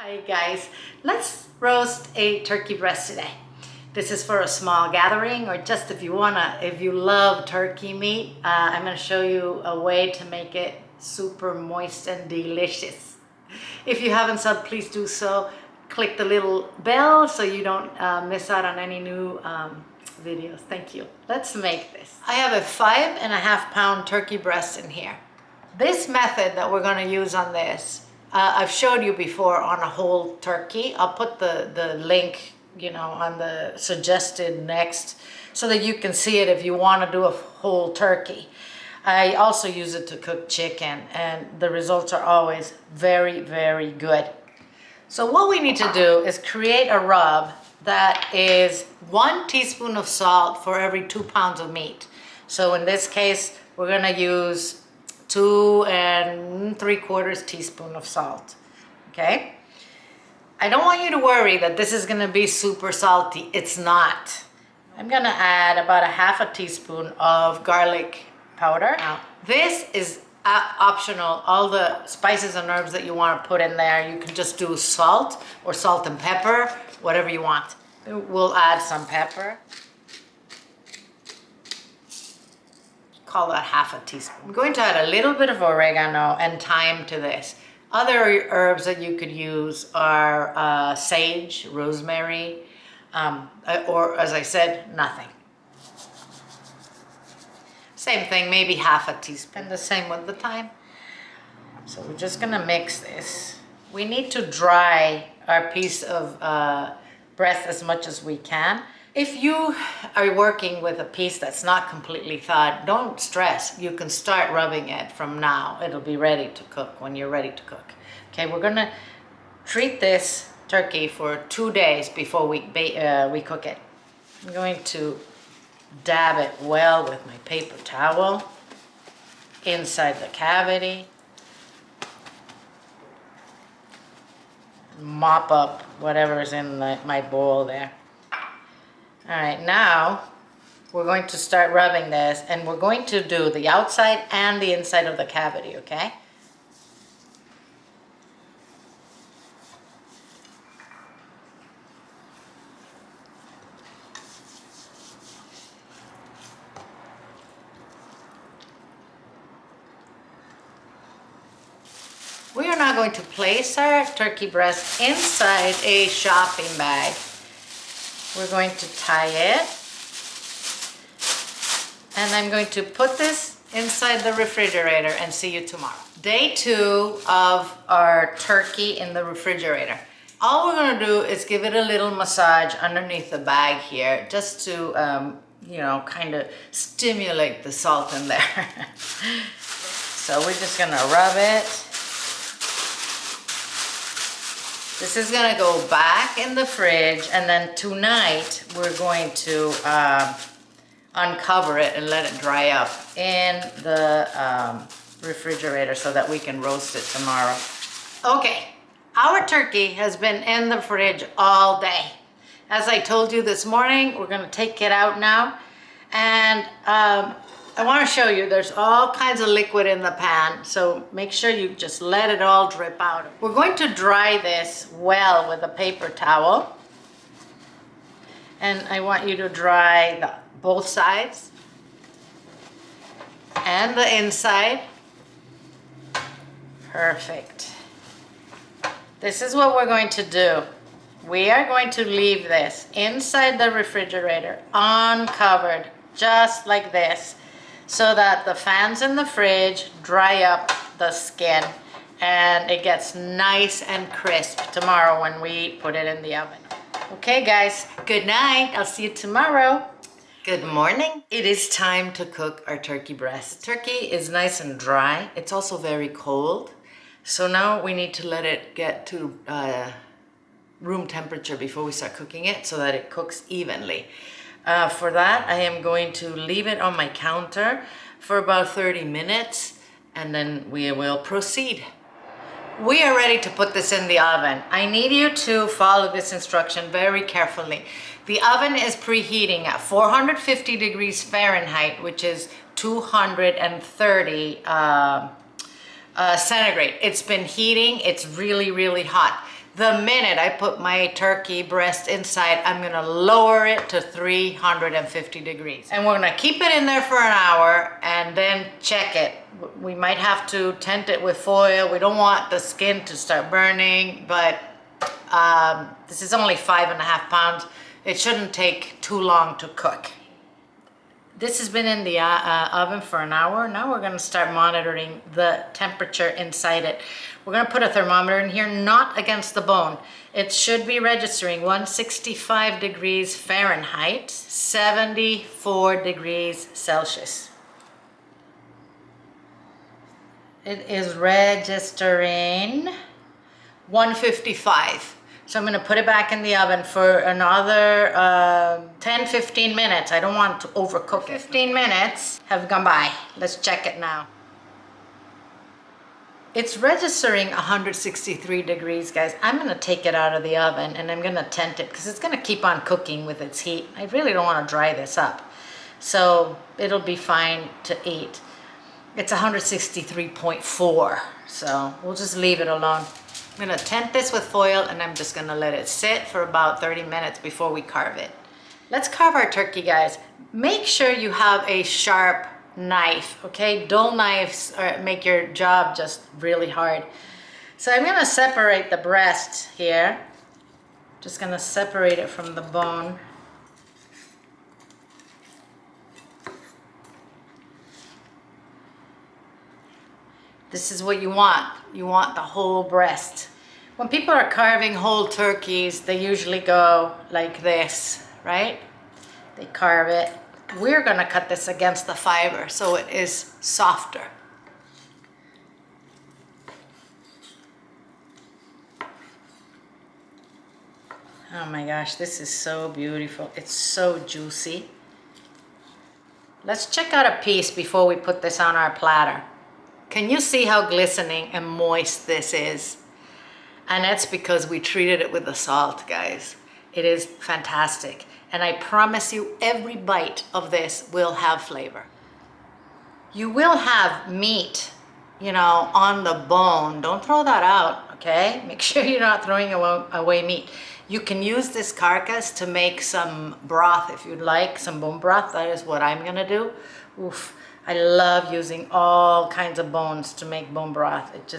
Hi guys, let's roast a turkey breast today. This is for a small gathering or just if you love turkey meat, I'm gonna show you a way to make it super moist and delicious. If you haven't subbed, please do so. Click the little bell so you don't miss out on any new videos. Thank you. Let's make this. I have a 5.5 pound turkey breast in here. This method that we're gonna use on this, I've showed you before on a whole turkey. I'll put the link, on the suggested next so that you can see it if you want to do a whole turkey. I also use it to cook chicken and the results are always very, very good. So what we need to do is create a rub that is 1 teaspoon of salt for every 2 pounds of meat. So in this case, we're gonna use 2 3/4 teaspoon of salt, okay? I don't want you to worry that this is gonna be super salty. It's not. I'm gonna add about a 1/2 teaspoon of garlic powder. Now, this is optional. All the spices and herbs that you want to put in there, you can just do salt or salt and pepper, whatever you want. We'll add some pepper. Call that 1/2 teaspoon. I'm going to add a little bit of oregano and thyme to this. Other herbs that you could use are sage, rosemary, or as I said, nothing. Same thing, maybe 1/2 teaspoon. And the same with the thyme. So we're just gonna mix this. We need to dry our piece of breast as much as we can. If you are working with a piece that's not completely thawed, don't stress. You can start rubbing it from now. It'll be ready to cook when you're ready to cook. Okay, we're gonna treat this turkey for 2 days before we cook it. I'm going to dab it well with my paper towel inside the cavity. Mop up whatever's in my bowl there. All right, now we're going to start rubbing this and we're going to do the outside and the inside of the cavity, okay? We are now going to place our turkey breast inside a shopping bag. We're going to tie it. And I'm going to put this inside the refrigerator and see you tomorrow. Day 2 of our turkey in the refrigerator. All we're gonna do is give it a little massage underneath the bag here, just to, kind of stimulate the salt in there. So we're just gonna rub it. This is gonna go back in the fridge, and then tonight we're going to uncover it and let it dry up in the refrigerator so that we can roast it tomorrow. Okay, our turkey has been in the fridge all day. As I told you this morning, we're gonna take it out now, and I want to show you there's all kinds of liquid in the pan, so make sure you just let it all drip out. We're going to dry this well with a paper towel, and I want you to dry both sides and the inside. Perfect. This is what we're going to do. We are going to leave this inside the refrigerator uncovered, just like this, so that the fans in the fridge dry up the skin and it gets nice and crisp tomorrow when we put it in the oven. Okay guys, good night. I'll see you tomorrow. Good morning. It is time to cook our turkey breast. Turkey is nice and dry. It's also very cold. So now we need to let it get to room temperature before we start cooking it so that it cooks evenly. For that, I am going to leave it on my counter for about 30 minutes and then we will proceed. We are ready to put this in the oven. I need you to follow this instruction very carefully. The oven is preheating at 450 degrees Fahrenheit, which is 230 centigrade. It's been heating, it's really, really hot. The minute I put my turkey breast inside, I'm gonna lower it to 350 degrees. And we're gonna keep it in there for an hour and then check it. We might have to tent it with foil. We don't want the skin to start burning, but this is only 5.5 pounds. It shouldn't take too long to cook. This has been in the oven for an hour. Now we're gonna start monitoring the temperature inside it. We're gonna put a thermometer in here, not against the bone. It should be registering 165 degrees Fahrenheit, 74 degrees Celsius. It is registering 155. So I'm gonna put it back in the oven for another 10-15 minutes. I don't want to overcook it. 15 minutes have gone by. Let's check it now. It's registering 163 degrees, guys. I'm gonna take it out of the oven and I'm gonna tent it because it's gonna keep on cooking with its heat. I really don't wanna dry this up. So it'll be fine to eat. It's 163.4, so we'll just leave it alone. I'm gonna tent this with foil and I'm just gonna let it sit for about 30 minutes before we carve it. Let's carve our turkey, guys. Make sure you have a sharp knife, okay? Dull knives make your job just really hard. So I'm gonna separate the breast here. Just gonna separate it from the bone. This is what you want. You want the whole breast. When people are carving whole turkeys, they usually go like this, right? They carve it. We're gonna cut this against the fiber so it is softer. Oh my gosh, this is so beautiful. It's so juicy. Let's check out a piece before we put this on our platter. Can you see how glistening and moist this is? And that's because we treated it with the salt, guys. It is fantastic. And I promise you, every bite of this will have flavor. You will have meat, you know, on the bone. Don't throw that out, okay? Make sure you're not throwing away meat. You can use this carcass to make some broth if you'd like, some bone broth. That is what I'm gonna do. Oof. I love using all kinds of bones to make bone broth. It's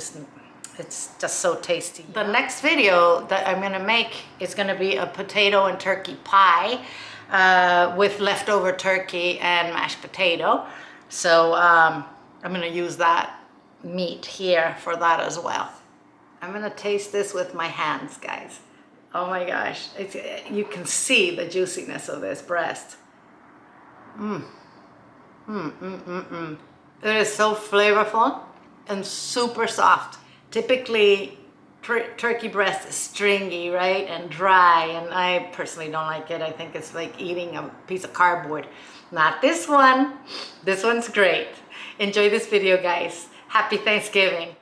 just so tasty. The next video that I'm gonna make is gonna be a potato and turkey pie with leftover turkey and mashed potato. So I'm gonna use that meat here for that as well. I'm gonna taste this with my hands, guys. Oh my gosh, you can see the juiciness of this breast. It is so flavorful and super soft. Typically, turkey breast is stringy, right, and dry, and I personally don't like it. I think it's like eating a piece of cardboard. Not this one. This one's great. Enjoy this video, guys. Happy Thanksgiving.